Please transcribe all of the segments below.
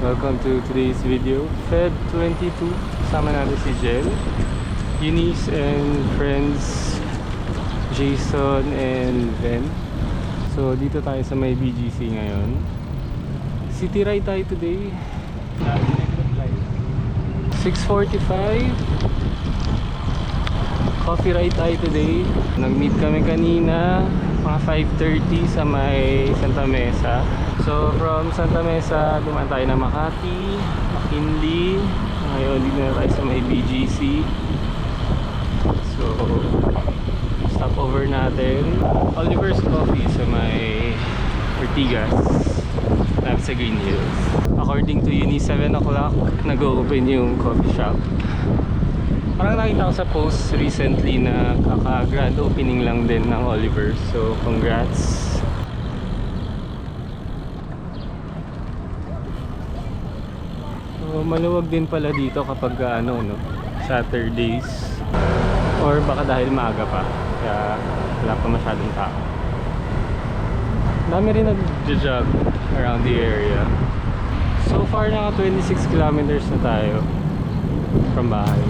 Welcome to today's video, Feb 22. Kasama natin si Jel, Eunice and friends, Jason and Ben. So dito tayo sa may BGC ngayon. City ride tayo today. 6:45. Coffee ride tayo today. Nag-meet kami kanina mga 5:30 sa may Santa Mesa. So from Santa Mesa dumaan tayo na Makati, McKinley. Ngayon dito na tayo sa may BGC. So stopover natin Oliver's Coffee sa may Ortigas, sa Green Hills. According to Uni, 7 o'clock nag-open yung coffee shop. Parang nakita ko sa post recently na kaka-grand opening lang din ng Oliver's. So congrats. So maluwag din pala dito kapag Saturdays, or baka dahil maaga pa kaya wala pa masyadong tao. Dami rin nag-jog around the area. So far naka 26 kilometers na tayo from bahay.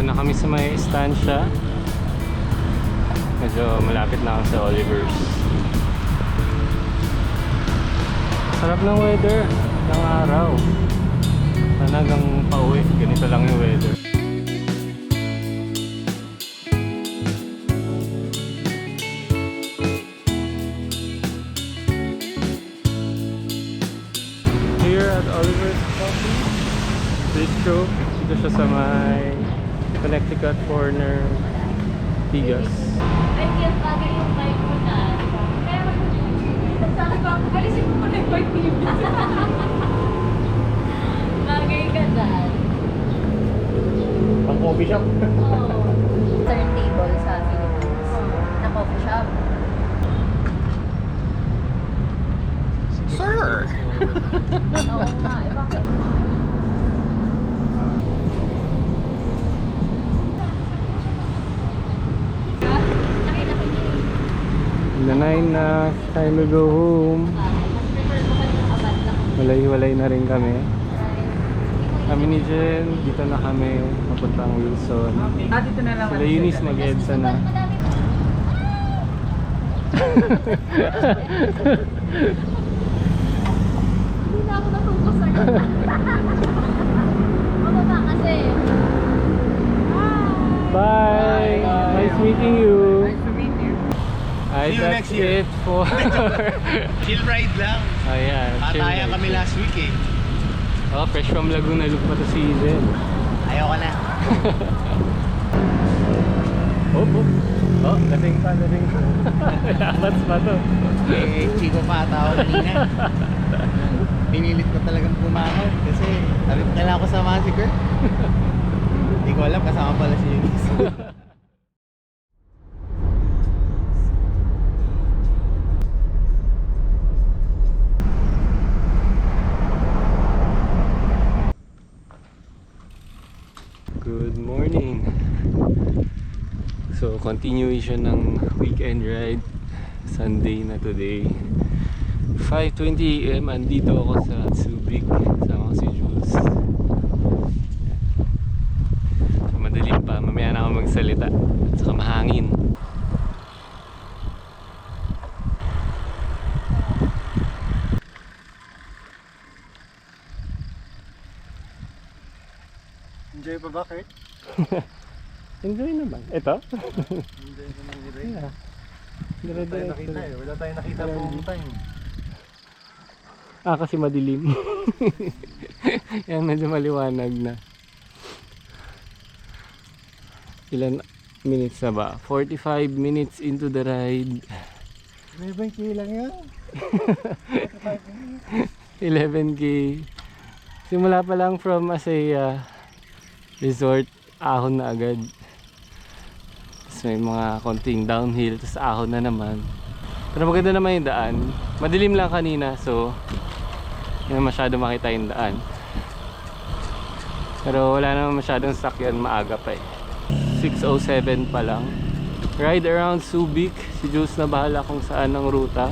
Na kami sa may estancia. Medyo malapit na ako sa Oliver's. Sarap ng weather ng araw. Sana hanggang pauwi ganito lang yung weather. Here at Oliver's Coffee Bistro, dito siya sa may Connecticut Corner, Tigas. Ay, kaya bagay yung bike mo na. Kaya sabi ko, alisin mo muna yung bike mo yung bagay ka dyan. Ang coffee shop? Oo. Turntable sa Philippines. Na coffee shop. Sir! Oo nga, bakit? The 9 na, time to go home. Walay-walay na rin kami. Kami ni Jen, dito na kami, papuntang Wilson. Dito na lang. Sila Eunice mag-EDSA na. Hindi na ako natutos sa mababa kasi. Bye! Nice meeting you! Nice to meet you. Ay, See you that's next year. it for... Chill ride lang. Ayan, chill Pataya ride. kami last week eh. Oh, fresh from Laguna look pa to si Jen. Ayoko na. Oh, lasing pa. Labats pa to. Eh, chiko pa ata ako kanina. Pinilit ko talagang pumangon kasi sabi ko kailangan ko samahan si Kurt. Hindi ko alam, kasama pala si Eunice. Good morning. So continuation ng weekend ride, Sunday na today. 5:20 AM andito ako sa Subic sama ko si Jules. So, madilim pa, mamaya na ako magsalita at saka mahangin. Enjoy pa ba, Kurt? Enjoy naman. Ito? Enjoy pa ng ride. Yeah. Wala tayong nakita eh. Wala tayong nakita buong time. Ah, kasi madilim. Yan, medyo maliwanag na. Ilan minutes na ba? 45 minutes into the ride. May bike lang yan. 11K. Simula pa lang from as a resort, ahon na agad. Tapos may mga konting downhill, tapos ahon na naman. Pero maganda naman yung daan. Madilim lang kanina, so hindi na masyado makita yung daan. Pero wala naman masyadong sakyan, maaga pa eh. 6:07 pa lang. Ride around Subic. Si Jules na bahala kung saan ang ruta.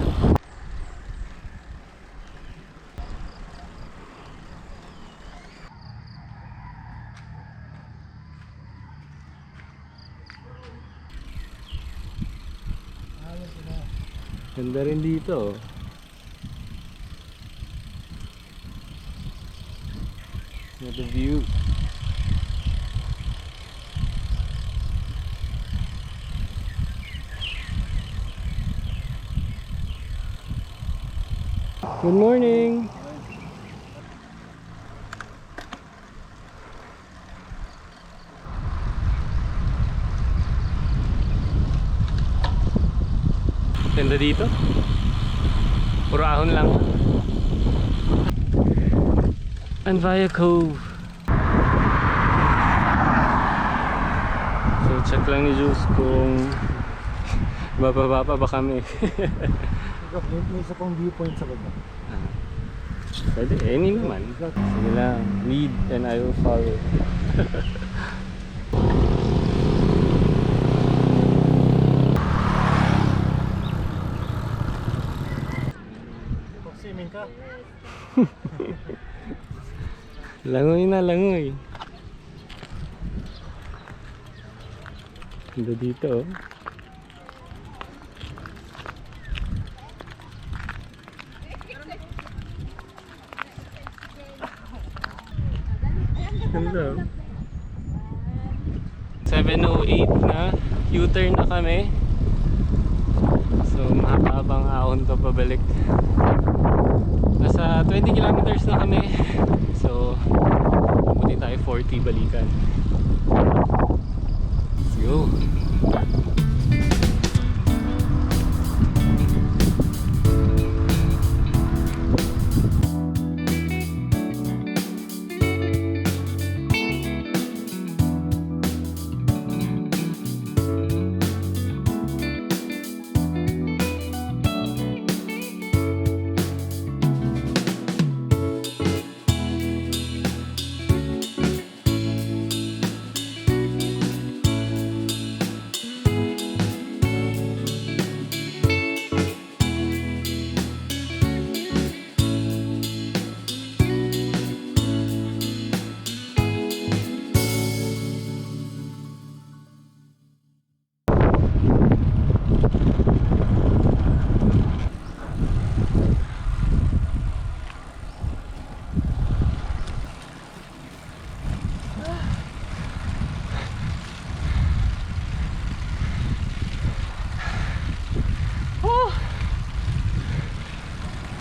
Ganda rin dito. Look at the view. Good morning. Ganda dito. Puro ahon lang. Anvaya Cove. So check lang ni Jules kung bababa pa ba kami. May isa pang viewpoint sa baba. Pwede, any naman. Sige lang, lead and I will follow. Swimming ka? Langoy na, langoy. Ganda dito oh. Ganda oh. 7:08 na, U-turn na kami. So mahabang ahon to pabalik. Nasa 20 kilometers na kami. So buti tayo 40 balikan. Let's go.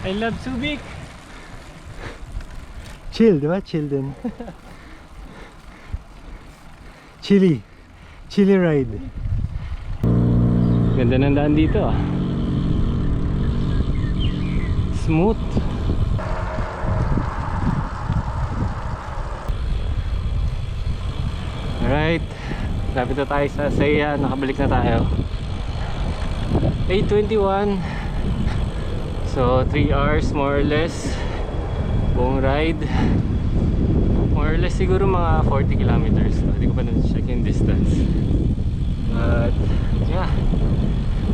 I love Subic. Chill, di ba? Chill din. Chilly ride. Ganda ng daan dito ah. Smooth. Alright, lapit na tayo sa Saya. Nakabalik na tayo. 8:21. So 3 hours more or less buong ride. More or less siguro mga 40 kilometers. Hindi ko pa na-check yung distance. But yeah,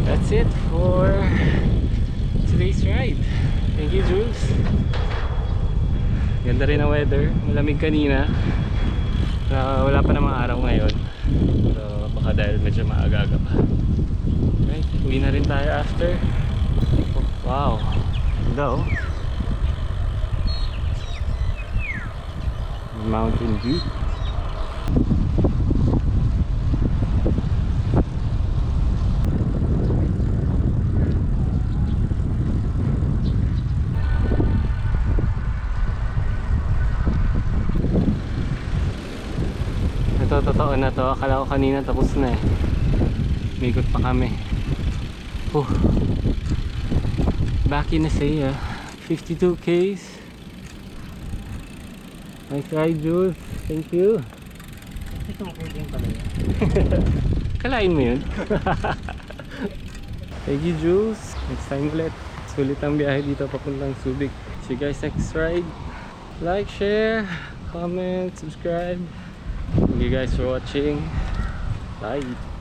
that's it for today's ride. Thank you, Jules. Ganda rin ang weather. Malamig kanina. Wala pa namang araw ngayon. Pero baka dahil medyo maaga-aga pa. Right, uwi na rin tayo after. Wow, ganda oh. Mountain view. Ito, totoo na to. Akala ko kanina tapos na eh. Umikot pa kami. Back in Saya, 52 Ks. Nice ride, Jules. Thank you. Ito mo pwede yung pala. Kalain mo yun? Thank you, Jules. Next time ulit. Sulit ang biyahe dito papuntang Subic. See you guys next ride. Like, share, comment, subscribe. Thank you guys for watching. Bye.